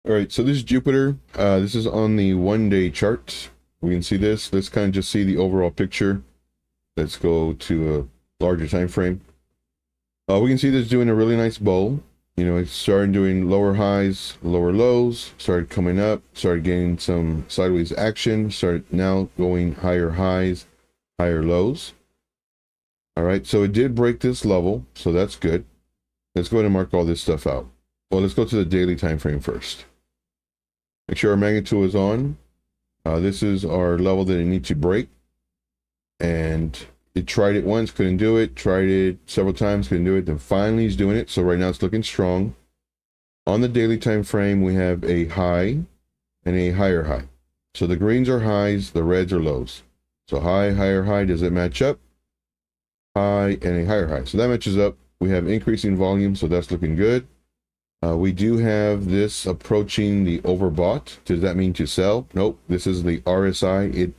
All right, so this is Jupiter. This is on the 1-day chart. We can see this. Let's kind of just see the overall picture. Let's go to a larger time frame. We can see this doing a really nice bowl. You know, it started doing lower highs, lower lows, started coming up, started getting some sideways action, started now going higher highs, higher lows. All right, so it did break this level, so that's good. Let's go ahead and mark all this stuff out. Well, let's go to the daily time frame first. Make sure our magnitude is on. This is our level that it needs to break. And it tried it once, couldn't do it. Tried it several times, couldn't do it. Then finally it's doing it. So right now it's looking strong. On the daily time frame, we have a high and a higher high. So the greens are highs, the reds are lows. So high, higher high, does it match up? High and a higher high. So that matches up. We have increasing volume, so that's looking good. We do have this approaching the overbought. Does that mean to sell? Nope. This is the RSI.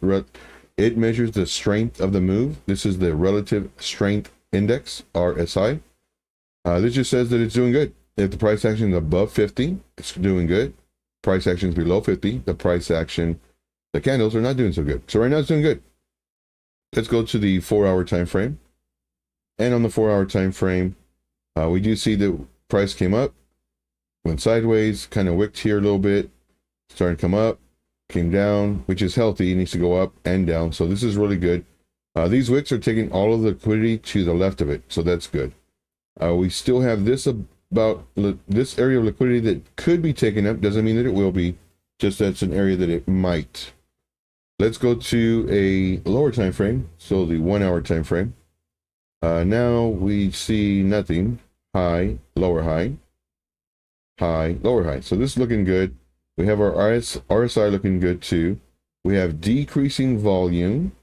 It measures the strength of the move. This is the relative strength index, RSI. This just says that it's doing good. If the price action is above 50, it's doing good. Price action is below 50, the price action, the candles are not doing so good. So right now it's doing good. Let's go to the 4-hour time frame. And on the 4-hour time frame, we do see the price came up, went sideways, kind of wicked here a little bit, starting to come up, came down, which is healthy. It needs to go up and down. So this is really good. These wicks are taking all of the liquidity to the left of it. So that's good. We still have this this area of liquidity that could be taken up. Doesn't mean that it will be. Just that's an area that it might. Let's go to a lower time frame. So the 1-hour time frame. Now we see nothing. High, lower high, high, lower high. So this is looking good. We have our RSI looking good too. We have decreasing volume.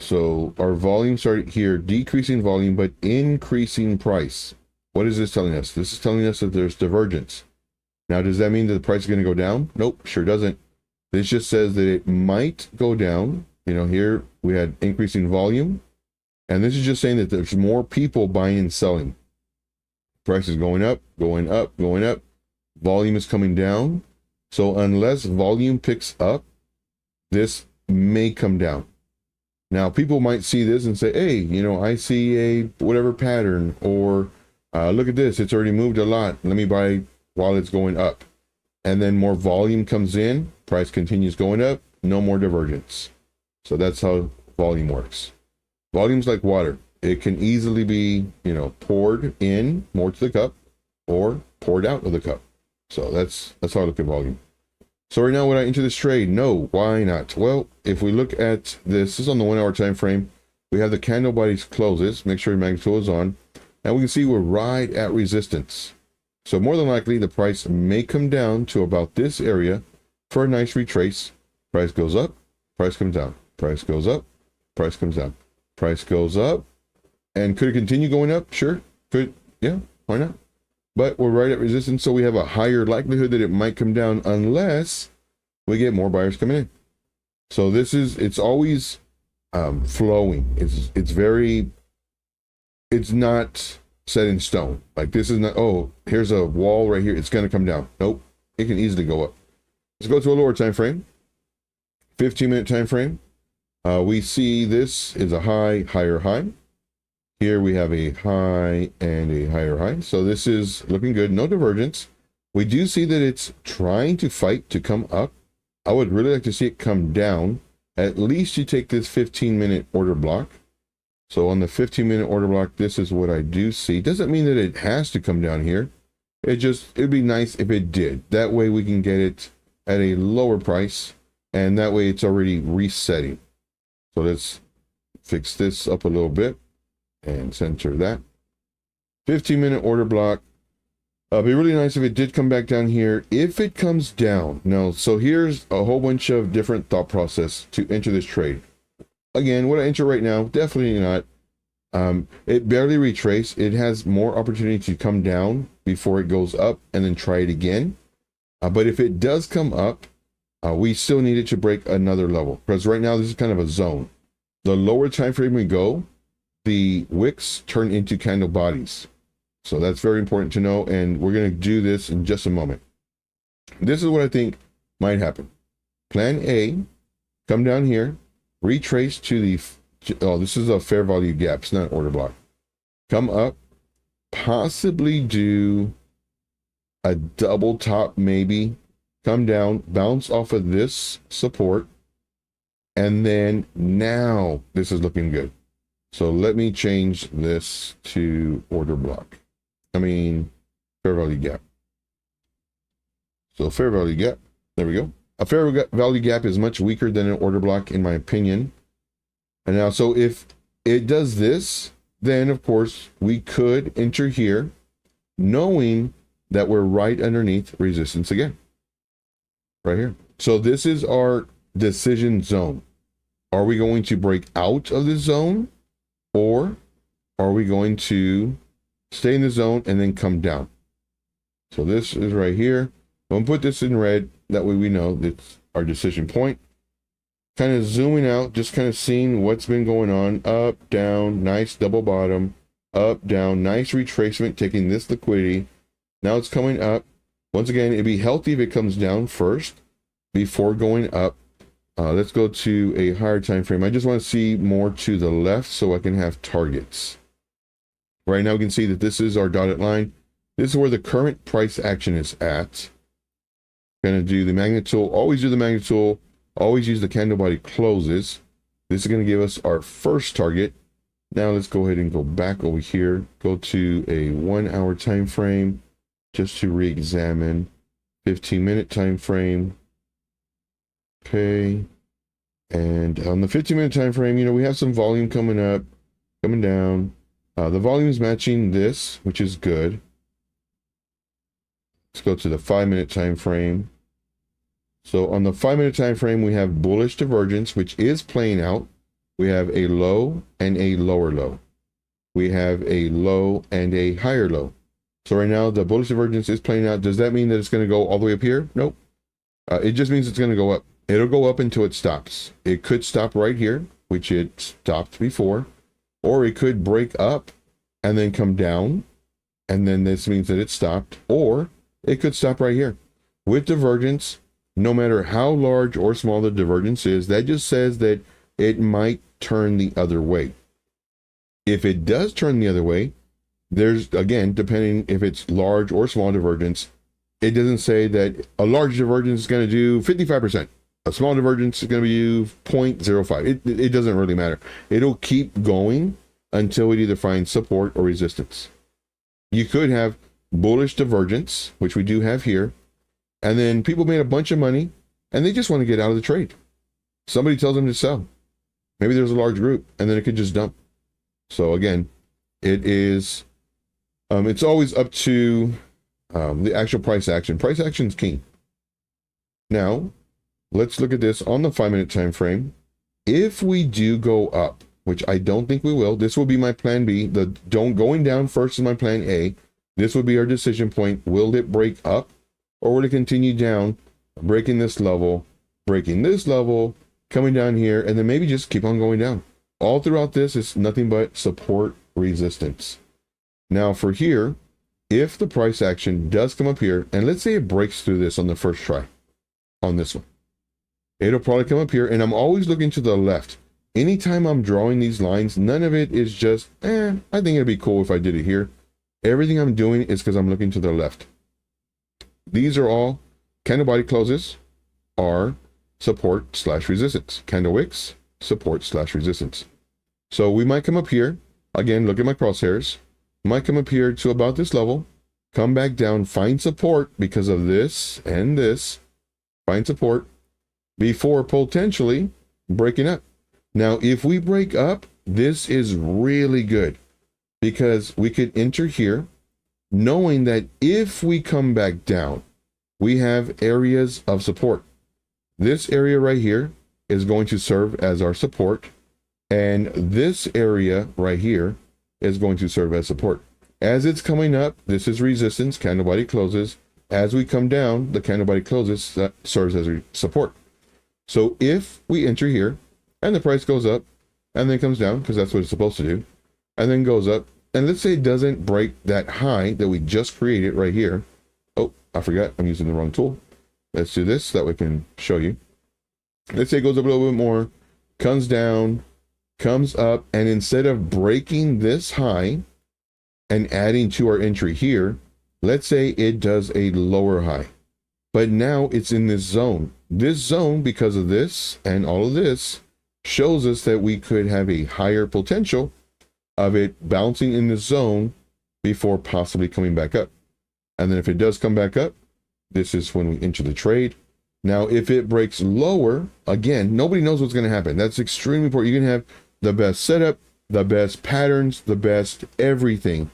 So our volume started here, decreasing volume, but increasing price. What is this telling us? This is telling us that there's divergence. Now, does that mean that the price is going to go down? Nope, sure doesn't. This just says that it might go down. You know, here we had increasing volume. And this is just saying that there's more people buying and selling. Price is going up, going up, going up. Volume is coming down. So unless volume picks up, this may come down. Now, people might see this and say, hey, you know, I see a whatever pattern, or look at this, it's already moved a lot. Let me buy while it's going up. And then more volume comes in, price continues going up, no more divergence. So that's how volume works. Volume's like water. It can easily be, you know, poured in more to the cup or poured out of the cup. So that's how I look at volume. So right now, would I enter this trade? No. Why not? Well, if we look at this is on the 1-hour time frame. We have the candle bodies closes. Make sure your magnitude is on. And we can see we're right at resistance. So more than likely, the price may come down to about this area for a nice retrace. Price goes up, price comes down. Price goes up, price comes down. Price goes up. And could it continue going up? Sure. Could. Yeah, why not? But we're right at resistance, so we have a higher likelihood that it might come down unless we get more buyers coming in. So this is, it's always flowing. It's not set in stone. Like this is not, oh, here's a wall right here, it's going to come down. Nope, it can easily go up. Let's go to a lower time frame, 15-minute time frame. We see this is a high, higher high. Here we have a high and a higher high. So this is looking good. No divergence. We do see that it's trying to fight to come up. I would really like to see it come down. At least you take this 15-minute order block. So on the 15-minute order block, this is what I do see. Doesn't mean that it has to come down here. It'd be nice if it did. That way we can get it at a lower price. And that way it's already resetting. So let's fix this up a little bit and center that. 15-minute order block. It'd be really nice if it did come back down here. If it comes down, no. So here's a whole bunch of different thought process to enter this trade. Again, would I enter right now? Definitely not. It barely retraced. It has more opportunity to come down before it goes up and then try it again. But if it does come up, we still need it to break another level, because right now this is kind of a zone. The lower time frame we go, the wicks turn into candle bodies. So that's very important to know, and we're going to do this in just a moment. this is what I think might happen. Plan A, come down here, retrace to the, oh, this is a fair value gap. It's not order block. Come up, possibly do a double top maybe, come down, bounce off of this support, and then now this is looking good. So let me change this to order block. I mean, fair value gap. So fair value gap, there we go. A fair value gap is much weaker than an order block in my opinion. And now, so if it does this, then of course we could enter here knowing that we're right underneath resistance again, right here. So this is our decision zone. Are we going to break out of the zone, or are we going to stay in the zone and then come down? So this is right here. I'm gonna put this in red. That way we know that's our decision point. Kind of zooming out, just kind of seeing what's been going on. Up, down, nice double bottom. Up, down, nice retracement, taking this liquidity. Now it's coming up. Once again, it'd be healthy if it comes down first before going up. Let's go to a higher time frame. I just want to see more to the left so I can have targets. Right now we can see that this is our dotted line. This is where the current price action is at. Going to do the magnet tool. Always do the magnet tool. Always use the candle body closes. This is going to give us our first target. Now let's go ahead and go back over here. Go to a 1 hour time frame just to re-examine. 15-minute time frame. Okay. And on the 15-minute time frame, you know, we have some volume coming up, coming down. The volume is matching this, which is good. Let's go to the 5-minute time frame. So on the 5-minute time frame, we have bullish divergence, which is playing out. We have a low and a lower low. We have a low and a higher low. So right now, the bullish divergence is playing out. Does that mean that it's going to go all the way up here? Nope. It just means it's going to go up. It'll go up until it stops. It could stop right here, which it stopped before, or it could break up and then come down, and then this means that it stopped, or it could stop right here. With divergence, no matter how large or small the divergence is, that just says that it might turn the other way. If it does turn the other way, there's, again, depending if it's large or small divergence, it doesn't say that a large divergence is going to do 55%. A small divergence is going to be 0.05. It doesn't really matter. It'll keep going until it either finds support or resistance. You could have bullish divergence, which we do have here, and then people made a bunch of money and they just want to get out of the trade. Somebody tells them to sell. Maybe there's a large group and then it could just dump. So again, it is, it's always up to the actual price action. Price action is king. Now, let's look at this on the 5-minute time frame. If we do go up, which I don't think we will, this will be my plan B. The going down first is my plan A. This would be our decision point. Will it break up, or will it continue down, breaking this level, coming down here, and then maybe just keep on going down? All throughout this is nothing but support, resistance. Now for here, if the price action does come up here, and let's say it breaks through this on the first try, on this one, it'll probably come up here, and I'm always looking to the left. Anytime I'm drawing these lines, none of it is just, I think it'd be cool if I did it here. Everything I'm doing is because I'm looking to the left. These are all candle body closes are support / resistance. Candle wicks, support / resistance. So we might come up here. Again, look at my crosshairs. Might come up here to about this level, come back down, find support because of this and this, find support before potentially breaking up. Now, if we break up, this is really good because we could enter here knowing that if we come back down, we have areas of support. This area right here is going to serve as our support, and this area right here is going to serve as support. As it's coming up, this is resistance, candle body closes. As we come down, the candle body closes, that serves as support. So if we enter here and the price goes up and then comes down, because that's what it's supposed to do, and then goes up, and let's say it doesn't break that high that we just created right here. Oh, I forgot, I'm using the wrong tool. Let's do this so that we can show you. Let's say it goes up a little bit more, comes down, comes up, and instead of breaking this high and adding to our entry here, let's say it does a lower high. But now it's in this zone. This zone, because of this and all of this, shows us that we could have a higher potential of it bouncing in this zone before possibly coming back up. And then if it does come back up, this is when we enter the trade. Now, if it breaks lower, again, nobody knows what's going to happen. That's extremely important. You can have the best setup, the best patterns, the best everything.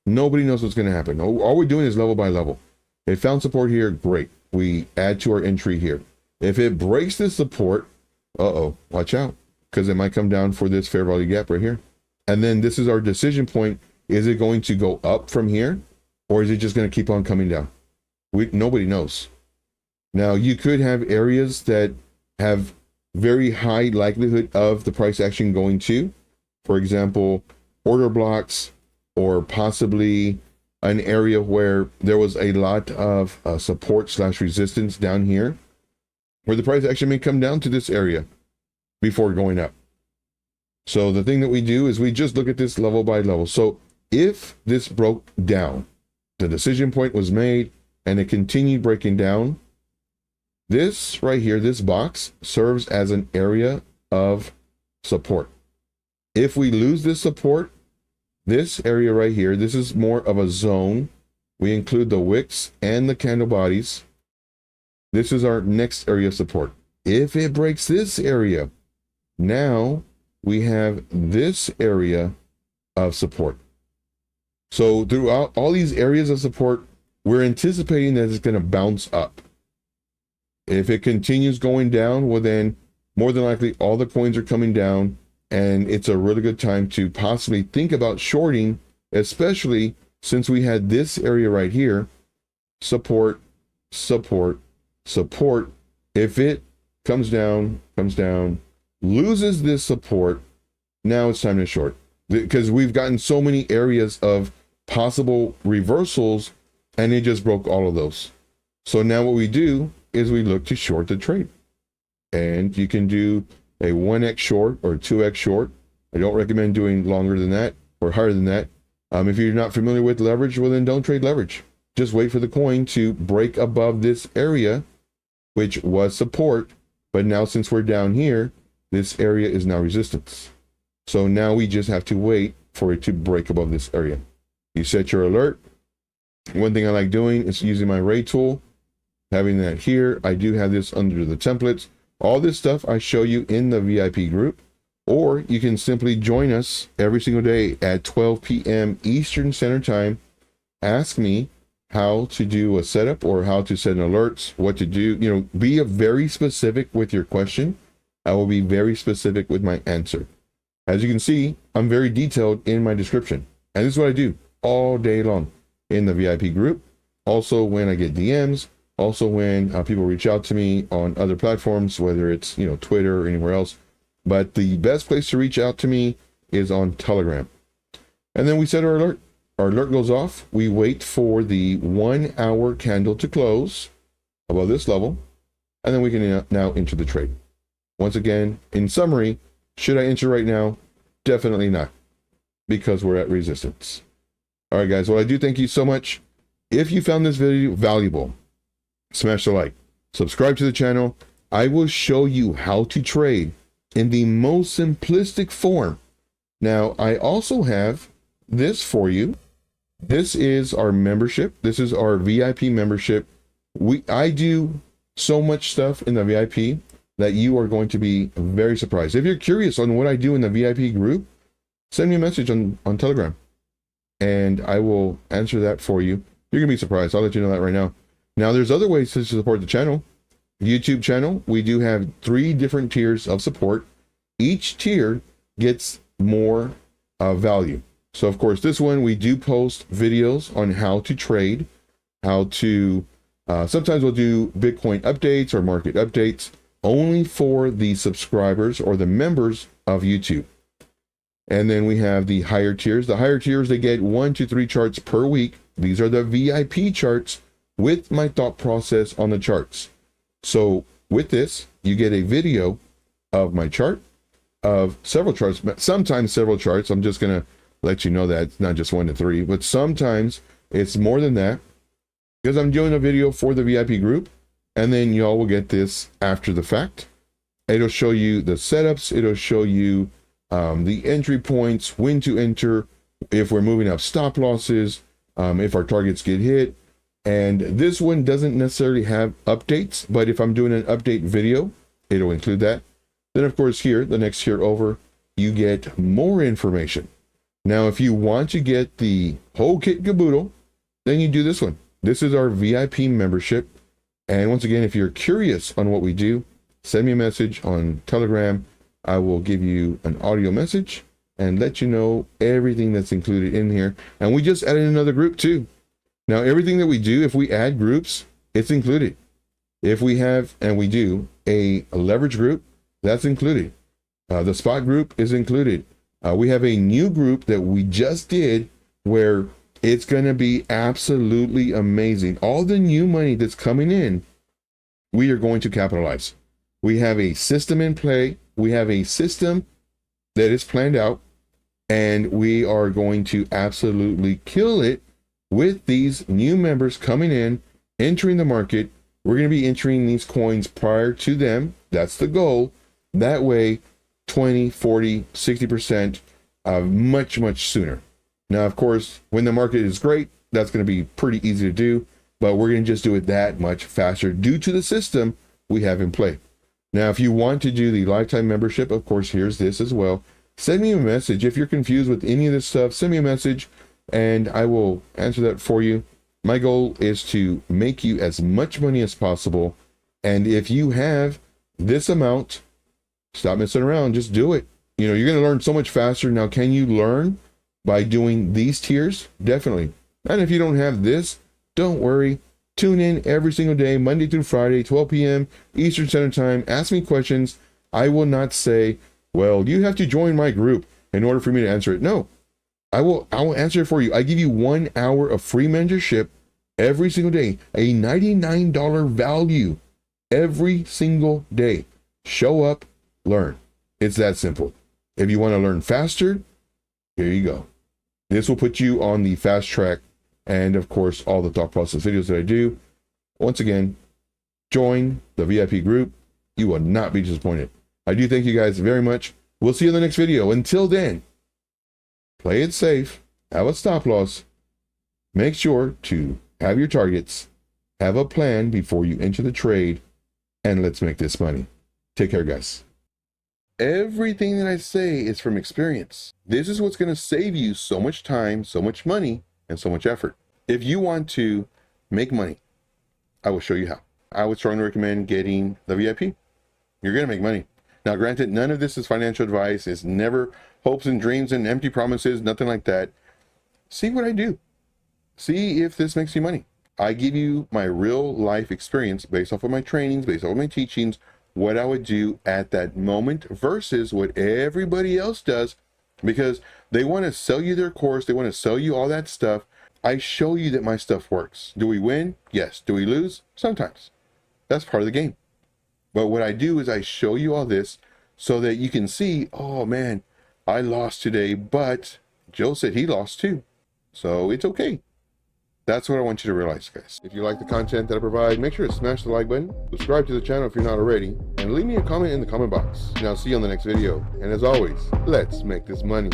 Nobody knows what's going to happen. All we're doing is level by level. It found support here, great. We add to our entry here. If it breaks this support, watch out, because it might come down for this fair value gap right here. And then this is our decision point. Is it going to go up from here, or is it just going to keep on coming down? Nobody knows. Now, you could have areas that have very high likelihood of the price action going to, for example, order blocks, or possibly an area where there was a lot of support / resistance down here, where the price action may come down to this area before going up. So the thing that we do is we just look at this level by level. So if this broke down, the decision point was made, and it continued breaking down, this right here, this box, serves as an area of support. If we lose this support, this area right here, this is more of a zone. We include the wicks and the candle bodies. This is our next area of support. If it breaks this area, now we have this area of support. So throughout all these areas of support, we're anticipating that it's going to bounce up. If it continues going down, well then, more than likely, all the coins are coming down, and it's a really good time to possibly think about shorting, especially since we had this area right here, support, support, support. If it comes down, loses this support, now it's time to short, because we've gotten so many areas of possible reversals, and it just broke all of those. So now what we do is we look to short the trade, and you can do a 1x short or 2x short. I don't recommend doing longer than that or higher than that. If you're not familiar with leverage, well then don't trade leverage. Just wait for the coin to break above this area, which was support, but now since we're down here, this area is now resistance. So now we just have to wait for it to break above this area. You set your alert. One thing I like doing is using my Ray tool, having that here. I do have this under the templates. All this stuff I show you in the VIP group, or you can simply join us every single day at 12 p.m. Eastern Standard Time. Ask me how to do a setup or how to set an alerts, what to do. Be very specific with your question. I will be very specific with my answer. As you can see, I'm very detailed in my description. And this is what I do all day long in the VIP group. Also when I get DMs, also when people reach out to me on other platforms, whether it's, Twitter or anywhere else. But the best place to reach out to me is on Telegram. And then we set our alert. Our alert goes off. We wait for the 1 hour candle to close above this level. And then we can now enter the trade. Once again, in summary, should I enter right now? Definitely not, because we're at resistance. All right, guys. Well, I do thank you so much. If you found this video valuable, smash the like, subscribe to the channel. I will show you how to trade in the most simplistic form. Now, I also have this for you. This is our membership. This is our VIP membership. I do so much stuff in the VIP that you are going to be very surprised. If you're curious on what I do in the VIP group, send me a message on Telegram, and I will answer that for you. You're gonna be surprised. I'll let you know that right now. Now, there's other ways to support the channel. YouTube channel, we do have 3 different tiers of support. Each tier gets more value. So, of course, this one, we do post videos on how to trade, how to, sometimes we'll do Bitcoin updates or market updates only for the subscribers or the members of YouTube. And then we have the higher tiers. The higher tiers, they get 1 to 3 charts per week. These are the VIP charts with my thought process on the charts. So with this, you get a video of my chart, of several charts, sometimes several charts. I'm just going to let you know that it's not just 1 to 3, but sometimes it's more than that, because I'm doing a video for the VIP group, and then y'all will get this after the fact. It'll show you the setups. It'll show you the entry points, when to enter, if we're moving up stop losses, if our targets get hit. And this one doesn't necessarily have updates, but if I'm doing an update video, it'll include that. Then of course here, the next tier over, you get more information. Now, if you want to get the whole kit caboodle, then you do this one. This is our VIP membership. And once again, if you're curious on what we do, send me a message on Telegram. I will give you an audio message and let you know everything that's included in here. And we just added another group too. Now, everything that we do, if we add groups, it's included. If we have, and we do, a leverage group, that's included. The spot group is included. We have a new group that we just did where it's going to be absolutely amazing. All the new money that's coming in, we are going to capitalize. We have a system in play. We have a system that is planned out, and we are going to absolutely kill it with these new members coming in, entering the market. We're going to be entering these coins prior to them. That's the goal. That way, 20, 40, 60% much, much sooner. Now, of course, when the market is great, that's going to be pretty easy to do, but we're going to just do it that much faster due to the system we have in play. Now, if you want to do the lifetime membership, of course, here's this as well. Send me a message. If you're confused with any of this stuff, send me a message and I will answer that for you. My goal is to make you as much money as possible. And if you have this amount, stop messing around, just do it. You know, you're going to learn so much faster. Now, can you learn by doing these tiers? Definitely. And if you don't have this, don't worry. Tune in every single day, Monday through Friday, 12 p.m. Eastern Standard Time. Ask me questions. I will not say, well, you have to join my group in order for me to answer it. No, I will answer it for you. I give you 1 hour of free mentorship every single day, a $99 value every single day. Show up, learn. It's that simple. If you want to learn faster, here you go. This will put you on the fast track. And of course, all the thought process videos that I do. Once again, join the VIP group. You will not be disappointed. I do thank you guys very much. We'll see you in the next video. Until then, play it safe. Have a stop loss. Make sure to have your targets. Have a plan before you enter the trade. And let's make this money. Take care, guys. Everything that I say is from experience. This is what's going to save you so much time, so much money, and so much effort. If you want to make money, I will show you how. I would strongly recommend getting the VIP. You're going to make money. Now, granted, none of this is financial advice. It's never hopes and dreams and empty promises, nothing like that. See what I do. See if this makes you money. I give you my real life experience based off of my trainings, based off of my teachings, what I would do at that moment versus what everybody else does, because they want to sell you their course. They want to sell you all that stuff. I show you that my stuff works. Do we win? Yes. Do we lose? Sometimes. That's part of the game. But what I do is I show you all this so that you can see, oh man, I lost today, but Joe said he lost too. So it's okay. That's what I want you to realize, guys. If you like the content that I provide, make sure to smash the like button, subscribe to the channel if you're not already, and leave me a comment in the comment box. And I'll see you on the next video. And as always, let's make this money.